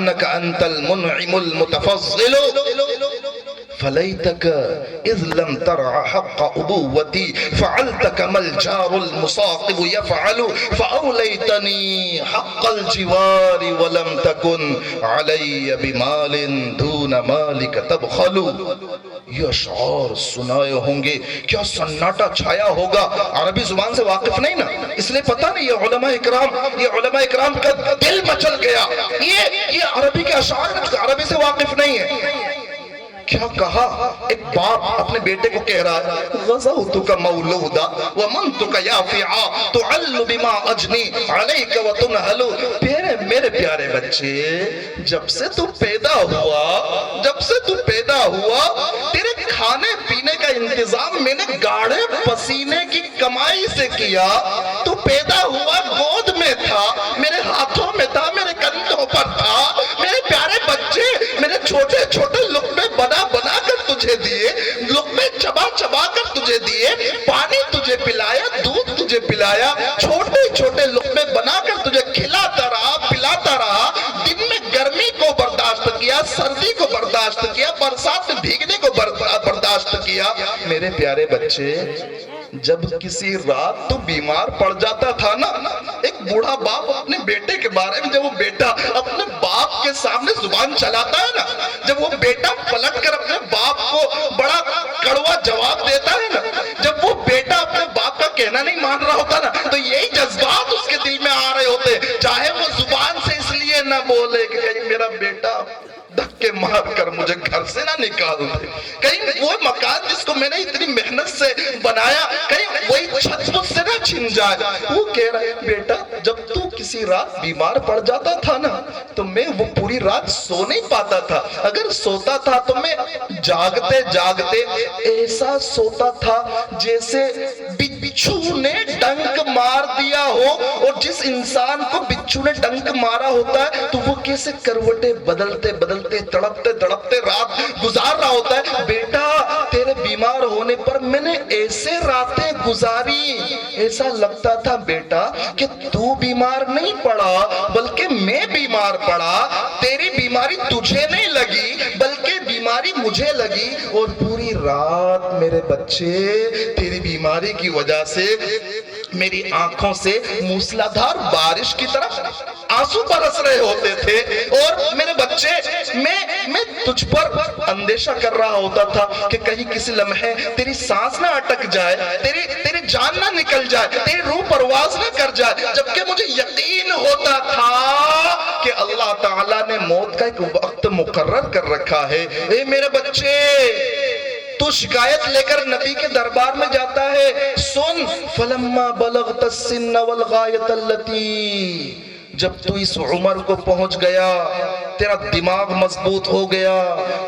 انک انت المنعم المتفضل فلیتک اذ لم ترع حق ابوتی فعلت كما الجار المصاقب يفعل فأولیتنی حق الجوار ولم تکن علی بمال دون مالک تبخل. یہ اشعار سنائے ہوں گے، کیا سناٹا چھایا ہوگا. عربی زبان سے واقف نہیں نا، اس لیے پتہ نہیں. یہ علماء اکرام کا دل مچل گیا. یہ عربی کے اشعار عربی سے واقف نہیں ہے. کیا کہا؟ ایک باپ اپنے بیٹے کو کہہ رہا ہے غزوتک مولودا ومنتک یافعا تعل بما اجنی علیک وتنہل. میرے پیارے بچے، جب سے تو پیدا ہوا تیرے کھانے پینے کا انتظام میں نے گاڑے پسینے کی کمائی سے کیا. تو پیدا ہوا گود میں تھا، میرے ہاتھوں میں تھا، میرے کندھوں پر تھا. میرے پیارے بچے، میرے چھوٹے چھوٹے لقمے بنا کر تجھے دیے، لقمے چبا کر تجھے دیے، پانی تجھے پلایا، دودھ تجھے پلایا، چھوٹے چھوٹے لقمے بنا کر تجھے کھلاتا رہا، پلاتا رہا. دن میں گرمی کو برداشت کیا، سردی کو برداشت کیا، برسات میں بھیگنے کو برداشت کیا. میرے پیارے بچے، جب کسی رات تو بیمار پڑ جاتا تھا نا، ایک بوڑھا باپ اپنے بیٹے کے بارے میں، جب وہ بیٹا اپنے باپ کے سامنے زبان چلاتا ہے نا، جب وہ بیٹا پلٹ کر اپنے باپ کو بڑا کڑوا جواب دیتا ہے نا، جب وہ بیٹا اپنے باپ کا کہنا نہیں مان رہا ہوتا نا، تو یہی جذبات اس کے دل میں آ رہے ہوتے. چاہے وہ زبان سے اس لیے نہ بولے کہ کہیں میرا بیٹا دھکے مار کر مجھے گھر سے نہ نکال دے، کہیں وہ مکان جس کو میں نے اتنی محنت سے بنایا کہیں وہی چھت مجھ سے نہ چھن جائے. وہ کہہ رہا ہے بیٹا، جب تو کسی رات بیمار پڑ جاتا تھا نا، تو میں وہ پوری رات سو نہیں پاتا تھا. اگر سوتا تھا تو میں جاگتے ایسا سوتا تھا جیسے بچھو نے ڈنک مار دیا ہو. اور جس انسان کو بچھو نے ڈنک مارا ہوتا ہے تو وہ کیسے کروٹیں بدلتے تڑپتے رات گزار رہا ہوتا ہے. بیٹا، تیرے بیمار ہونے پر میں نے ایسے راتیں گزاری، ایسا لگتا تھا بیٹا کہ تو بیمار نہیں پڑا بلکہ میں بیمار پڑا. تیری بیماری تجھے نہیں لگی بلکہ بیماری مجھے لگی. اور پوری رات میرے بچے تیری بیماری کی وجہ سے میری آنکھوں سے موسلادھار بارش کی طرح آنسو برس رہے ہوتے تھے. اور میرے بچے، میں تجھ پر اندیشہ کر رہا ہوتا تھا کہ کہیں کسی لمحے تیری سانس نہ اٹک جائے، تیری جان نہ نکل جائے، تیری روح پرواز نہ کر جائے. جبکہ مجھے یقین ہوتا تھا کہ اللہ تعالیٰ نے موت کا ایک وقت مقرر کر رکھا ہے. اے میرے بچے، تو شکایت لے کر نبی کے دربار میں جاتا ہے. سن، فلما بلغت السن والغایت اللتی، جب تو اس عمر کو پہنچ گیا، تیرا دماغ مضبوط ہو گیا،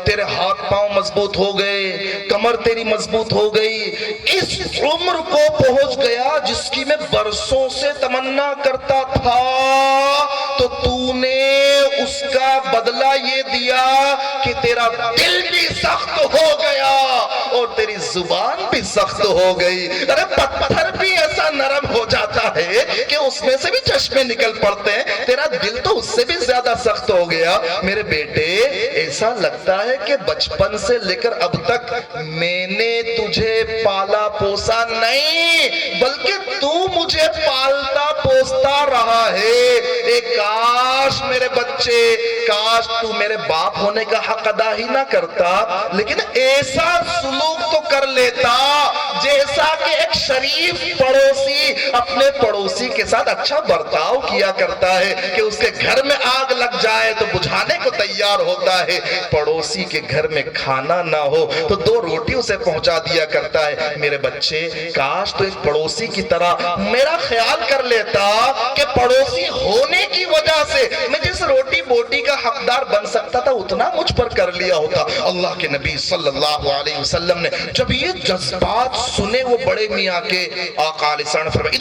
تیرے ہاتھ پاؤں مضبوط ہو گئے، کمر تیری مضبوط ہو گئی، اس عمر کو پہنچ گیا جس کی میں برسوں سے تمنا کرتا تھا، تو تو نے اس کا بدلہ یہ دیا کہ تیرا دل بھی سخت ہو گیا اور تیری زبان بھی سخت ہو گئی. ارے پتھر بھی ایسا نرم ہو جاتا ہے کہ اس میں سے بھی چشمے نکل پڑتے ہیں، تیرا دل تو اس سے بھی زیادہ سخت ہو گیا. میرے بیٹے، ایسا لگتا ہے کہ بچپن سے لے کر اب تک میں نے تجھے پالا پوسا نہیں بلکہ تو مجھے پالتا پوستا رہا ہے. کاش میرے بچے، کاش تو میرے باپ ہونے کا حق ادا ہی نہ کرتا، لیکن ایسا سلوک تو کر لیتا جیسا کہ ایک شریف پڑوسی اپنے پڑوسی کے ساتھ اچھا برتاؤ کیا کرتا ہے کہ اس کے گھر میں آگ لگ جائے تو بجھانے کو تیار ہوتا ہے. پڑوسی کے گھر میں کھانا نہ ہو تو 2 روٹی اسے پہنچا دیا کرتا ہے. میرے بچے، کاش تو ایک پڑوسی کی طرح میرا خیال کر لیتا کہ پڑوسی ہونے کی وجہ سے میں جس روٹی بوٹی کا حقدار بن سکتا تھا اتنا مجھ پر کر لیا ہوتا. اللہ کے نبی صلی اللہ علیہ وسلم نے جب یہ جذبات سنے، وہ بڑے میاں کے آقا علیہ السلام نے فرمایا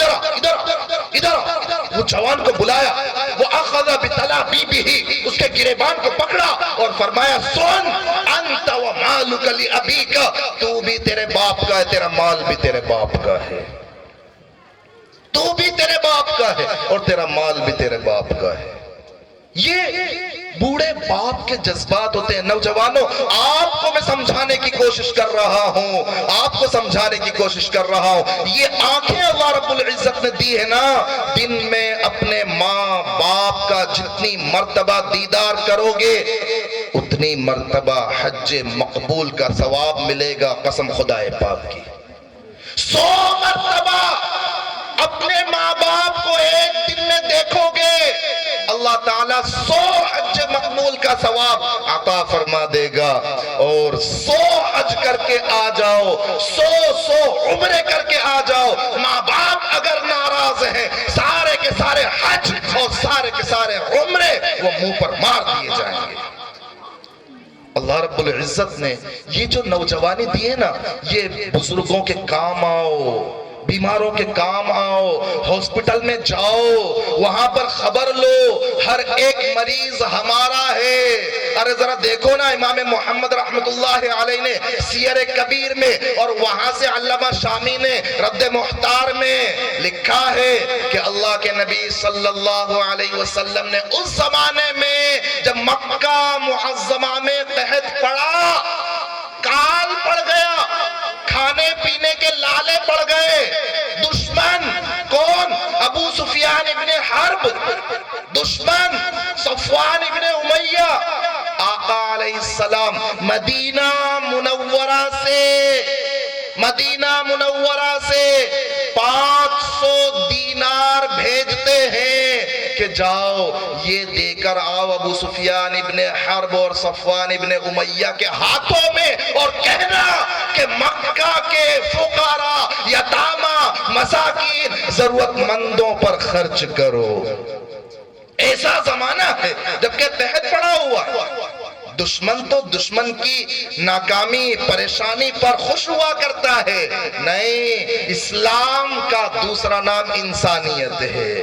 ادھر وہ جوان کو بلایا، وہ اخذ بتلابیبہ، اس کے گریبان کو پکڑا اور فرمایا سن، انت و مالک لابیک، تو بھی تیرے باپ کا ہے، تیرا مال بھی تیرے باپ کا ہے، تو بھی تیرے باپ کا ہے اور تیرا مال بھی تیرے باپ کا ہے. یہ بوڑھے باپ کے جذبات ہوتے ہیں۔ نوجوانوں، آپ کو میں سمجھانے کی کوشش کر رہا ہوں، آپ کو سمجھانے کی کوشش کر رہا ہوں، یہ آنکھیں اللہ رب العزت نے دی ہے نا، دن میں اپنے ماں باپ کا جتنی مرتبہ دیدار کرو گے اتنی مرتبہ حج مقبول کا ثواب ملے گا، قسم خدا پاک کی۔ 100 مرتبہ اپنے ماں باپ کو ایک دن میں دیکھو گے، اللہ تعالیٰ 100 حج مقبول کا ثواب عطا فرما دے گا۔ اور 100 حج کر کے آ جاؤ، 100 عمرے کر کے آ جاؤ، ماں باپ اگر ناراض ہیں سارے کے سارے حج اور سارے کے سارے عمرے وہ منہ پر مار دیے جائیں گے۔ اللہ رب العزت نے یہ جو نوجوانی دی ہے نا، یہ بزرگوں کے کام آؤ، بیماروں کے کام آؤ، ہاسپٹل میں جاؤ، وہاں پر خبر لو ہر ایک مریض ہمارا ہے۔ ارے ذرا دیکھو نا، امام محمد رحمت اللہ علیہ نے سیر کبیر میں اور وہاں سے علامہ شامی نے رد محتار میں لکھا ہے کہ اللہ کے نبی صلی اللہ علیہ وسلم نے اس زمانے میں جب مکہ معظمہ میں قحط پڑا، کال پڑ گیا، کھانے پینے کے لالے پڑ گئے، دشمن کون؟ ابو سفیان ابن حرب، دشمن صفوان ابن امیہ۔ آقا علیہ السلام مدینہ منورہ سے 500 دینار بھیجتے ہیں کہ جاؤ یہ دے کر آؤ ابو سفیان ابن حرب اور صفوان ابن امیہ کے ہاتھوں میں، اور کہنا کہ مکہ کے فقراء، یتامى، مساکین، ضرورت مندوں پر خرچ کرو۔ ایسا زمانہ ہے جبکہ قحط پڑا ہوا، دشمن تو دشمن کی ناکامی پریشانی پر خوش ہوا کرتا ہے، نہیں، اسلام کا دوسرا نام انسانیت ہے،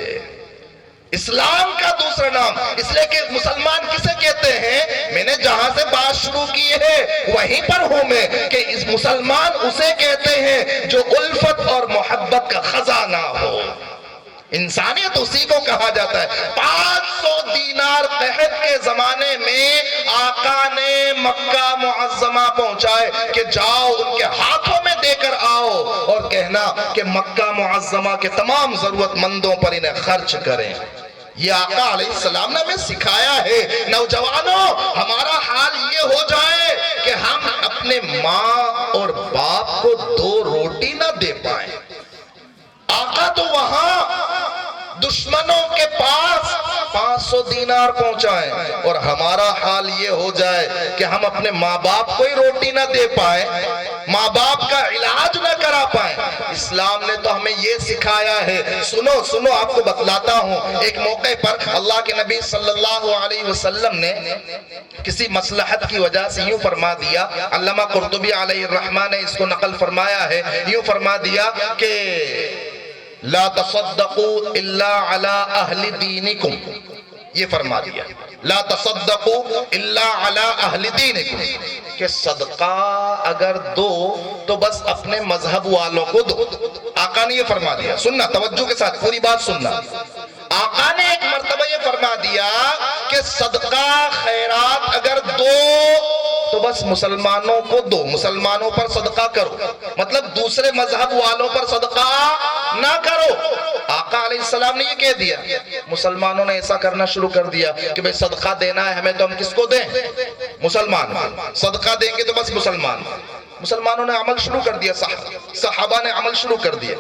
اسلام کا دوسرا نام۔ اس لئے کہ مسلمان کسے کہتے ہیں؟ میں نے جہاں سے بات شروع کی ہے وہیں پر ہوں میں، کہ اس مسلمان اسے کہتے ہیں جو الفت اور محبت کا خزانہ ہو۔ انسانیت اسی کو کہا جاتا ہے۔ 500 دینار قحط کے زمانے میں آقا نے مکہ معظمہ پہنچائے کہ جاؤ ان کے ہاتھوں میں دے کر آؤ، اور کہنا کہ مکہ معظمہ کے تمام ضرورت مندوں پر انہیں خرچ کریں۔ یہ آقا علیہ السلام نے ہمیں سکھایا ہے۔ نوجوانوں، ہمارا حال یہ ہو جائے کہ ہم اپنے ماں اور باپ کو 2 روٹی نہ دے پائیں۔ آقا تو وہاں دشمنوں کے پاس 500 دینار پہنچائیں، اور ہمارا حال یہ ہو جائے کہ ہم اپنے ماں باپ کو ہی روٹی نہ دے پائیں، ماں باپ کا علاج نہ کرا پائیں۔ اسلام نے تو ہمیں یہ سکھایا ہے۔ سنو آپ کو بتلاتا ہوں، ایک موقع پر اللہ کے نبی صلی اللہ علیہ وسلم نے کسی مصلحت کی وجہ سے یوں فرما دیا، علامہ قرطبی علیہ الرحمہ نے اس کو نقل فرمایا ہے، یوں فرما دیا کہ لا تصدقوا الا على اہل دینکم، یہ فرما دیا، لا تصدقوا الا على اہل دینکم، کہ صدقہ اگر دو تو بس اپنے مذہب والوں کو دو۔ آقا نے یہ فرما دیا، سننا توجہ کے ساتھ، پوری بات سننا۔ آقا نے ایک مرتبہ یہ فرما دیا کہ صدقہ خیرات اگر دو تو بس مسلمانوں کو دو، مسلمانوں پر صدقہ کرو، مطلب دوسرے مذہب والوں پر صدقہ نہ کرو۔ آقا علیہ السلام نے یہ کہہ دیا، مسلمانوں نے ایسا کرنا شروع کر دیا کہ بھئی صدقہ دینا ہے ہمیں تو ہم کس کو دیں؟ مسلمان، صدقہ دیں گے تو بس مسلمانوں نے عمل شروع کر دیا، صحابہ نے عمل شروع کر دیا۔